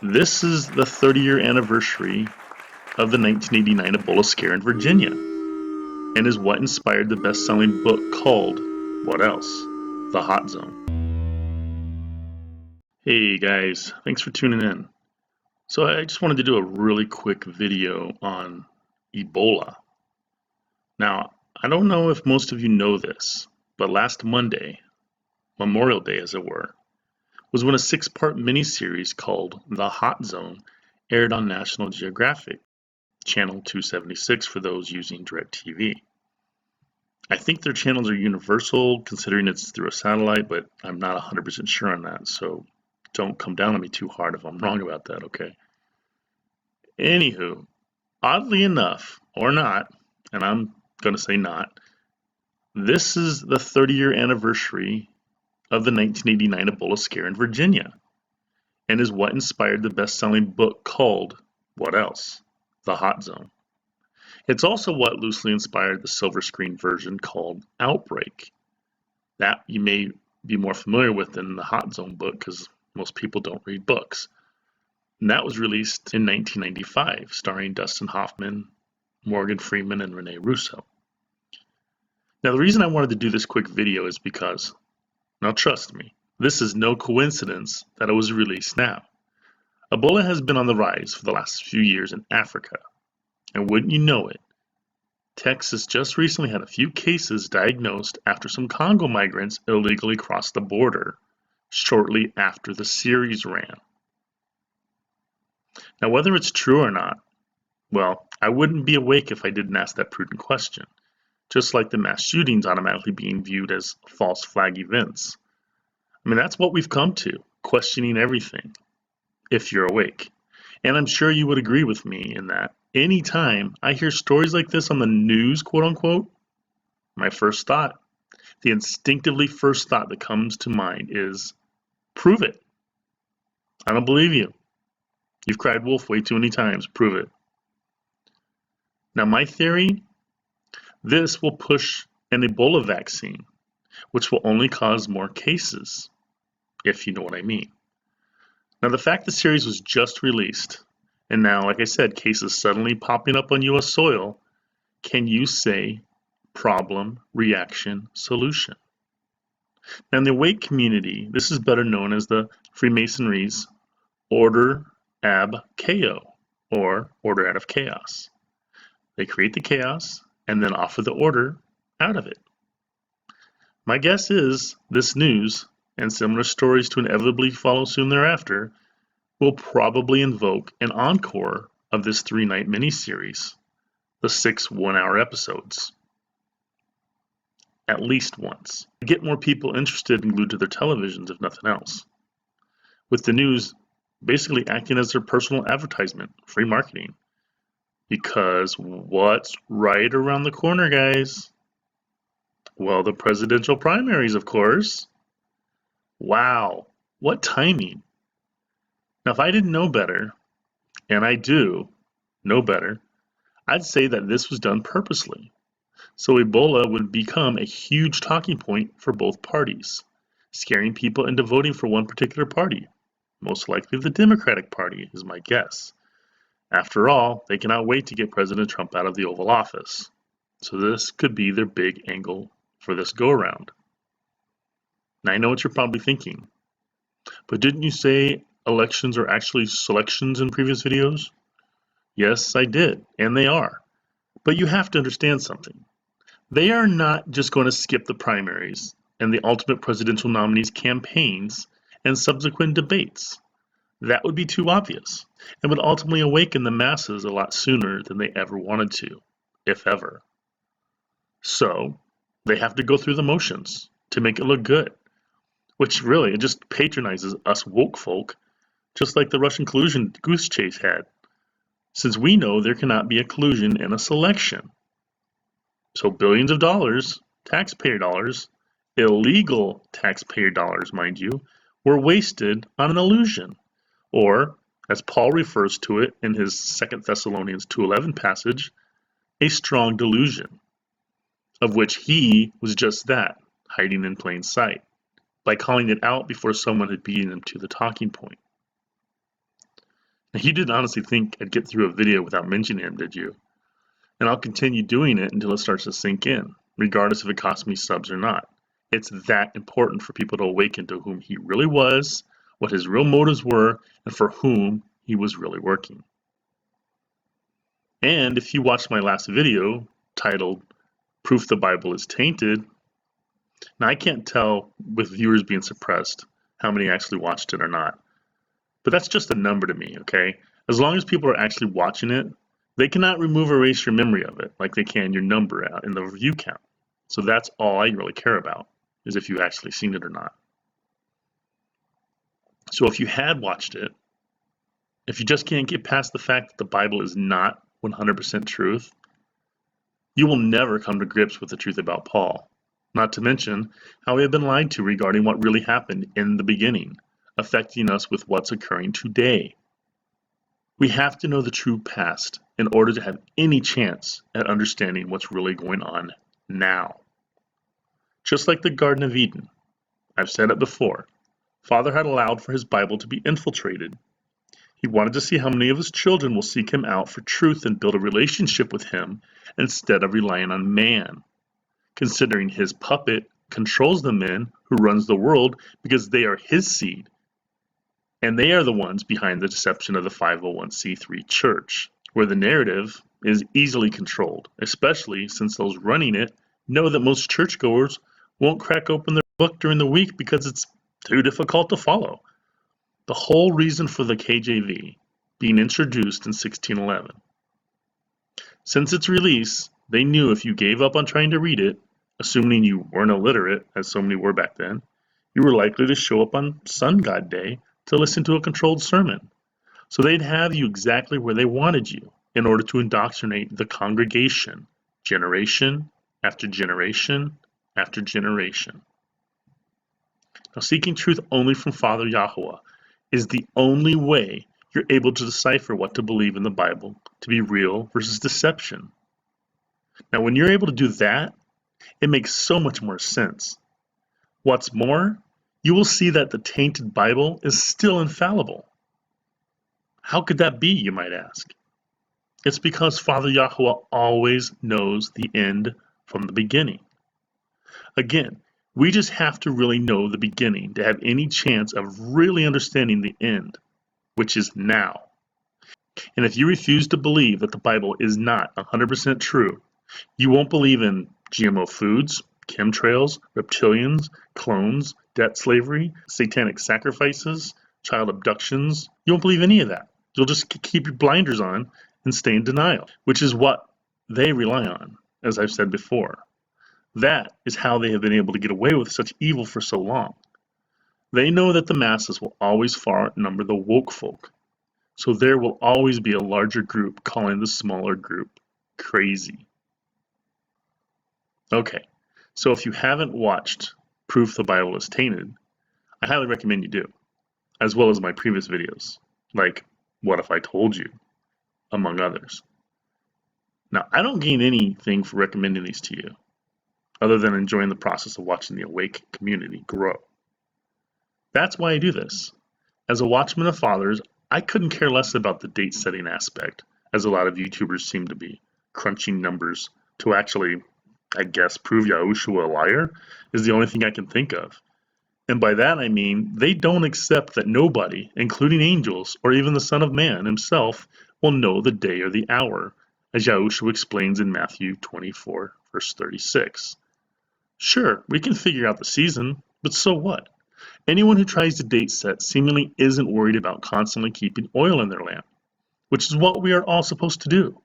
This is the 30-year anniversary of the 1989 Ebola scare in Virginia, and is what inspired the best-selling book called, what else? The Hot Zone. Hey guys, thanks for tuning in. So I just wanted to do a really quick video on Ebola. Now, I don't know if most of you know this, but last Monday, Memorial Day as it were, was when a 6-part miniseries called The Hot Zone aired on National Geographic, channel 276 for those using DirecTV. I think their channels are universal considering it's through a satellite, but I'm not 100% sure on that, so don't come down on me too hard if I'm wrong about that, okay? Anywho, oddly enough, or not, and I'm going to say not, this is the 30-year anniversary of the 1989 Ebola scare in Virginia, and is what inspired the best-selling book called, what else? The Hot Zone. It's also what loosely inspired the silver screen version called Outbreak. That you may be more familiar with than the Hot Zone book because most people don't read books. And that was released in 1995, starring Dustin Hoffman, Morgan Freeman, and Rene Russo. Now, the reason I wanted to do this quick video is because, now trust me, this is no coincidence that it was released now. Ebola has been on the rise for the last few years in Africa. And wouldn't you know it, Texas just recently had a few cases diagnosed after some Congo migrants illegally crossed the border shortly after the series ran. Now, whether it's true or not, well, I wouldn't be awake if I didn't ask that prudent question, just like the mass shootings automatically being viewed as false flag events. I mean, that's what we've come to, questioning everything, if you're awake. And I'm sure you would agree with me in that anytime I hear stories like this on the news, quote unquote, my first thought, the instinctively first thought that comes to mind is, prove it. I don't believe you. You've cried wolf way too many times. Prove it. Now, my theory, this will push an Ebola vaccine, which will only cause more cases, if you know what I mean. Now, the fact the series was just released, and now, like I said, cases suddenly popping up on U.S. soil, can you say problem, reaction, solution? Now, in the awake community, this is better known as the Freemasonry's Order Ab Chaos, or Order out of Chaos. They create the chaos and then offer the order out of it. My guess is this news, and similar stories to inevitably follow soon thereafter, will probably invoke an encore of this 3-night miniseries, the 6 one-hour episodes. At least once. To get more people interested and glued to their televisions, if nothing else. With the news basically acting as their personal advertisement, free marketing. Because what's right around the corner, guys? Well, the presidential primaries, of course. Wow, what timing. Now, if I didn't know better, and I do know better, I'd say that this was done purposely. So Ebola would become a huge talking point for both parties, scaring people into voting for one particular party. Most likely the Democratic Party is my guess. After all, they cannot wait to get President Trump out of the Oval Office. So this could be their big angle for this go-around. Now I know what you're probably thinking, but didn't you say elections are actually selections in previous videos? Yes, I did, and they are. But you have to understand something. They are not just going to skip the primaries and the ultimate presidential nominees' campaigns and subsequent debates. That would be too obvious and would ultimately awaken the masses a lot sooner than they ever wanted to, if ever. So they have to go through the motions to make it look good, which really, it just patronizes us woke folk, just like the Russian collusion goose chase had, since we know there cannot be a collusion in a selection. So billions of dollars, taxpayer dollars, illegal taxpayer dollars, mind you, were wasted on an illusion, or, as Paul refers to it in his 2 Thessalonians 2:11 passage, a strong delusion, of which he was just that, hiding in plain sight, by calling it out before someone had beaten him to the talking point. You didn't honestly think I'd get through a video without mentioning him, did you? And I'll continue doing it until it starts to sink in, regardless if it costs me subs or not. It's that important for people to awaken to whom he really was, what his real motives were, and for whom he was really working. And if you watched my last video titled Proof the Bible is Tainted, now I can't tell with viewers being suppressed how many actually watched it or not. But that's just a number to me, okay? As long as people are actually watching it, they cannot remove or erase your memory of it like they can your number out in the view count. So that's all I really care about, is if you've actually seen it or not. So if you had watched it, if you just can't get past the fact that the Bible is not 100% truth, you will never come to grips with the truth about Paul. Not to mention how we have been lied to regarding what really happened in the beginning, affecting us with what's occurring today. We have to know the true past in order to have any chance at understanding what's really going on now. Just like the Garden of Eden, I've said it before, Father had allowed for his Bible to be infiltrated. He wanted to see how many of his children will seek him out for truth and build a relationship with him instead of relying on man, considering his puppet controls the men who runs the world because they are his seed, and they are the ones behind the deception of the 501c3 church, where the narrative is easily controlled, especially since those running it know that most churchgoers won't crack open their book during the week because it's too difficult to follow. The whole reason for the KJV being introduced in 1611. Since its release, they knew if you gave up on trying to read it, assuming you weren't illiterate, as so many were back then, you were likely to show up on Sun God Day to listen to a controlled sermon. So they'd have you exactly where they wanted you in order to indoctrinate the congregation, generation after generation after generation. Now, seeking truth only from Father Yahuah is the only way you're able to decipher what to believe in the Bible to be real versus deception. Now, when you're able to do that, it makes so much more sense. What's more, you will see that the tainted Bible is still infallible. How could that be, you might ask? It's because Father Yahuah always knows the end from the beginning. Again, we just have to really know the beginning to have any chance of really understanding the end, which is now. And if you refuse to believe that the Bible is not 100% true, you won't believe in GMO foods, chemtrails, reptilians, clones, debt slavery, satanic sacrifices, child abductions. You won't believe any of that. You'll just keep your blinders on and stay in denial, which is what they rely on, as I've said before. That is how they have been able to get away with such evil for so long. They know that the masses will always far outnumber the woke folk, so there will always be a larger group calling the smaller group crazy. Okay, so if you haven't watched Proof the Bible is Tainted, I highly recommend you do, as well as my previous videos, like What If I Told You, among others. Now, I don't gain anything for recommending these to you, other than enjoying the process of watching the awake community grow. That's why I do this. As a watchman of fathers, I couldn't care less about the date setting aspect, as a lot of YouTubers seem to be, crunching numbers to actually, I guess, prove Yahushua a liar is the only thing I can think of. And by that I mean they don't accept that nobody, including angels or even the Son of Man himself, will know the day or the hour, as Yahushua explains in Matthew 24, verse 36. Sure, we can figure out the season, but so what? Anyone who tries to date set seemingly isn't worried about constantly keeping oil in their lamp, which is what we are all supposed to do.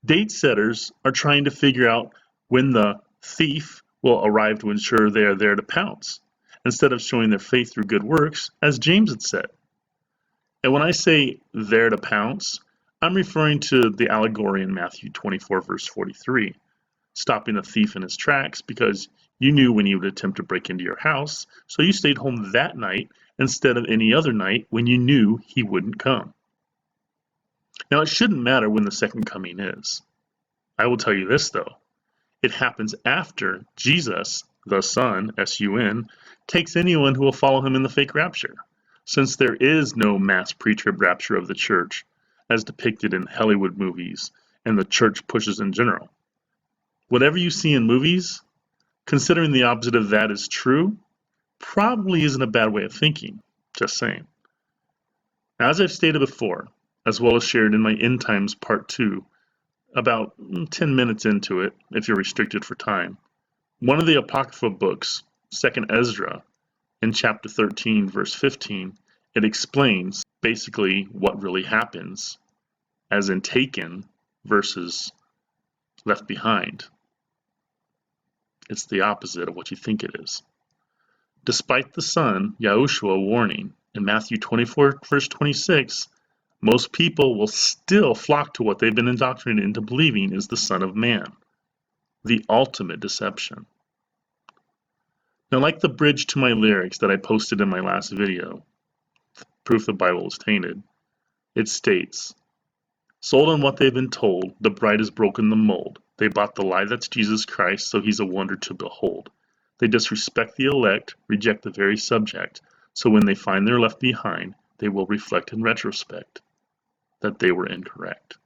Date setters are trying to figure out when the thief will arrive to ensure they are there to pounce, instead of showing their faith through good works, as James had said. And when I say there to pounce, I'm referring to the allegory in Matthew 24, verse 43, stopping the thief in his tracks because you knew when he would attempt to break into your house, so you stayed home that night instead of any other night when you knew he wouldn't come. Now, it shouldn't matter when the second coming is. I will tell you this, though. It happens after Jesus, the Son, S-U-N, takes anyone who will follow him in the fake rapture. since there is no mass pre-trib rapture of the church, as depicted in Hollywood movies and the church pushes in general. Whatever you see in movies, considering the opposite of that is true, probably isn't a bad way of thinking. Just saying. As I've stated before, as well as shared in my End Times Part 2, about 10 minutes into it, if you're restricted for time, one of the Apocrypha books, 2nd Esdras, in chapter 13, verse 15, it explains basically what really happens, as in taken versus left behind. It's the opposite of what you think it is. Despite the Son, Yahuah, warning in Matthew 24, verse 26, most people will still flock to what they've been indoctrinated into believing is the Son of Man, the ultimate deception. Now, like the bridge to my lyrics that I posted in my last video, Proof the Bible is Tainted, it states, sold on what they've been told, the bride has broken the mold. They bought the lie that's Jesus Christ, so he's a wonder to behold. They disrespect the elect, reject the very subject, so when they find they're left behind, they will reflect in retrospect that they were incorrect.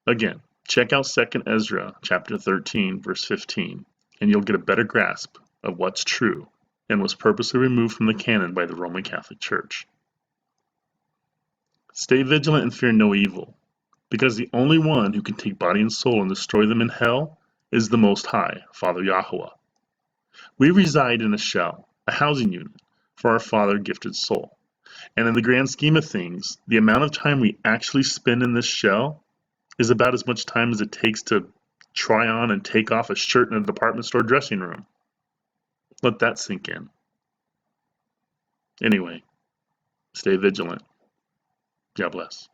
Again, check out 2nd Esdras, chapter 13, verse 15, and you'll get a better grasp of what's true and was purposely removed from the canon by the Roman Catholic Church. Stay vigilant and fear no evil, because the only one who can take body and soul and destroy them in hell is the Most High, Father Yahuah. We reside in a shell, a housing unit, for our Father-gifted soul. And in the grand scheme of things, the amount of time we actually spend in this shell is about as much time as it takes to try on and take off a shirt in a department store dressing room. Let that sink in. Anyway, stay vigilant. God bless.